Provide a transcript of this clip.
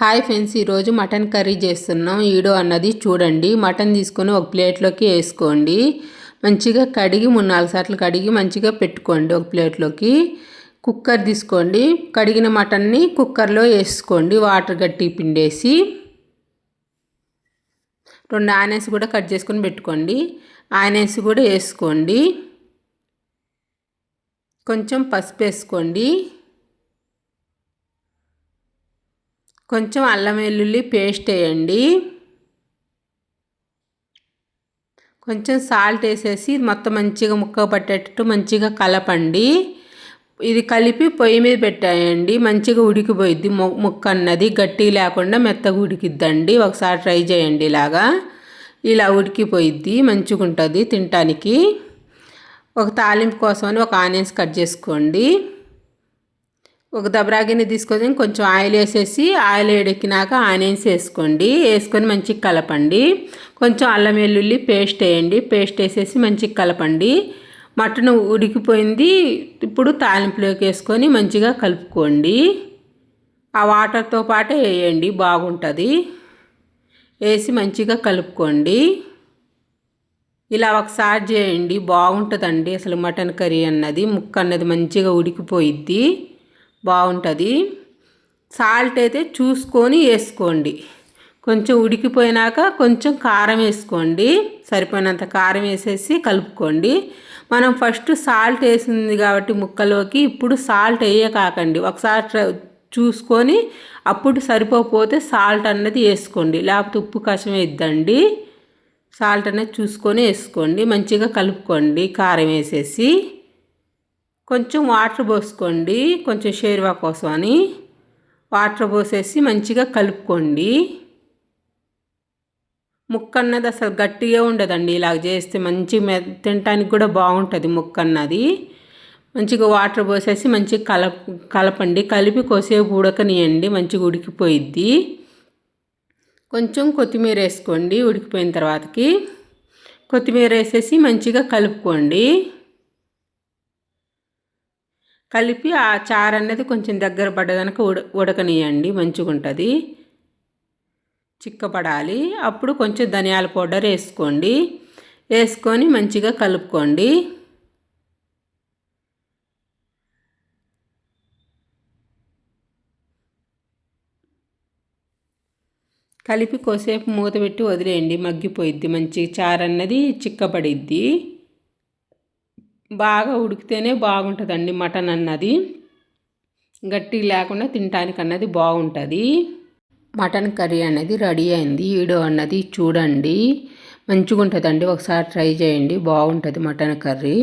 Hi friends, ఈరోజు mutton curry చేస్తున్నాం. ఈడో అన్నది చూడండి. మటన్ తీసుకొని ఒక ప్లేట్లోకి వేసుకోండి. మంచిగా కడిగి 3-4 సార్లు కడిగి మంచిగా పెట్టుకోండి ఒక ప్లేట్లోకి. కుక్కర్ తీసుకోండి. కడిగిన మటన్ని కుక్కర్లో వేసుకోండి. వాటర్ గట్టి పిండేసి 2 ఆనియన్స్ కూడా కట్ చేసుకొని పెట్టుకోండి. ఆనియన్స్ కూడా వేసుకోండి. కొంచెం పసుపు వేసుకోండి. కొంచెం అల్లం వెల్లుల్లి పేస్ట్ వేయండి. కొంచెం సాల్ట్ వేసేసి మొత్తం మంచిగా ముక్క పట్టేటట్టు మంచిగా కలపండి. ఇది కలిపి పొయ్యి మీద పెట్టేయండి. మంచిగా ఉడికిపోయిద్ది. ముక్క అన్నది గట్టి లేకుండా మెత్తగా ఉడికిద్దండి. ఒకసారి ట్రై చేయండి. ఇలా ఉడికిపోయిద్ది. మంచిగా ఉంటుంది తినటానికి. ఒక తాలింపు కోసమని ఒక ఆనియన్స్ కట్ చేసుకోండి. ఒక దబరా గిన్నె తీసుకొని కొంచెం ఆయిల్ వేసేసి ఆయిల్ వేడెక్కినాక ఆనియన్స్ వేసుకోండి. వేసుకొని మంచిగా కలపండి. కొంచెం అల్లం వెల్లుల్లి పేస్ట్ వేయండి. పేస్ట్ వేసేసి మంచిగా కలపండి. మటన్ ఉడికిపోయింది. ఇప్పుడు తాలింపులోకి వేసుకొని మంచిగా కలుపుకోండి. ఆ వాటర్తో పాటే వేయండి, బాగుంటుంది. వేసి మంచిగా కలుపుకోండి. ఇలా ఒకసారి చేయండి, బాగుంటుందండి. అసలు మటన్ కర్రీ అన్నది ముక్క అన్నది మంచిగా ఉడికిపోయిద్ది, బాగుంటుంది. సాల్ట్ అయితే చూసుకొని వేసుకోండి. కొంచెం ఉడికిపోయినాక కొంచెం కారం వేసుకోండి. సరిపోయినంత కారం వేసేసి కలుపుకోండి. మనం ఫస్ట్ సాల్ట్ వేసింది కాబట్టి ముక్కలోకి ఇప్పుడు సాల్ట్ వేయకాకండి. ఒకసారి చూసుకొని అప్పుడు సరిపోతే సాల్ట్ అన్నది వేసుకోండి. లేకపోతే ఉప్పు కషం వేద్దండి. సాల్ట్ అనేది చూసుకొని వేసుకోండి. మంచిగా కలుపుకోండి. కారం వేసేసి కొంచెం వాటర్ పోసుకోండి. కొంచెం షేర్వా కోసం అని వాటర్ పోసేసి మంచిగా కలుపుకోండి. ముక్క అన్నది అసలు గట్టిగా ఉండదండి. ఇలా చేస్తే మంచి తినటానికి కూడా బాగుంటుంది ముక్క అన్నది. మంచిగా వాటర్ పోసేసి మంచిగా కలపండి. కలిపి కొద్దిసేపు ఉడకనియండి. మంచిగా ఉడికిపోయిద్ది. కొంచెం కొత్తిమీర వేసుకోండి. ఉడికిపోయిన తర్వాతకి కొత్తిమీర వేసేసి మంచిగా కలుపుకోండి. కలిపి ఆ చారు అనేది కొంచెం దగ్గర పడ్డదనక ఉడకనియండి. మంచిగా ఉంటుంది. చిక్కపడాలి. అప్పుడు కొంచెం ధనియాల పౌడర్ వేసుకోండి. వేసుకొని మంచిగా కలుపుకోండి. కలిపి కొద్దిసేపు మూత పెట్టి వదిలేయండి. మగ్గిపోయిద్ది. మంచిగా చారు అన్నది చిక్కపడిద్ది. బాగా ఉడికితేనే బాగుంటుందండి మటన్ అన్నది. గట్టి లేకుండా తినటానికి అన్నది బాగుంటుంది. మటన్ కర్రీ అనేది రెడీ అయింది. వీడియో అన్నది చూడండి, మంచిగా ఉంటుందండి. ఒకసారి ట్రై చేయండి, బాగుంటుంది మటన్ కర్రీ.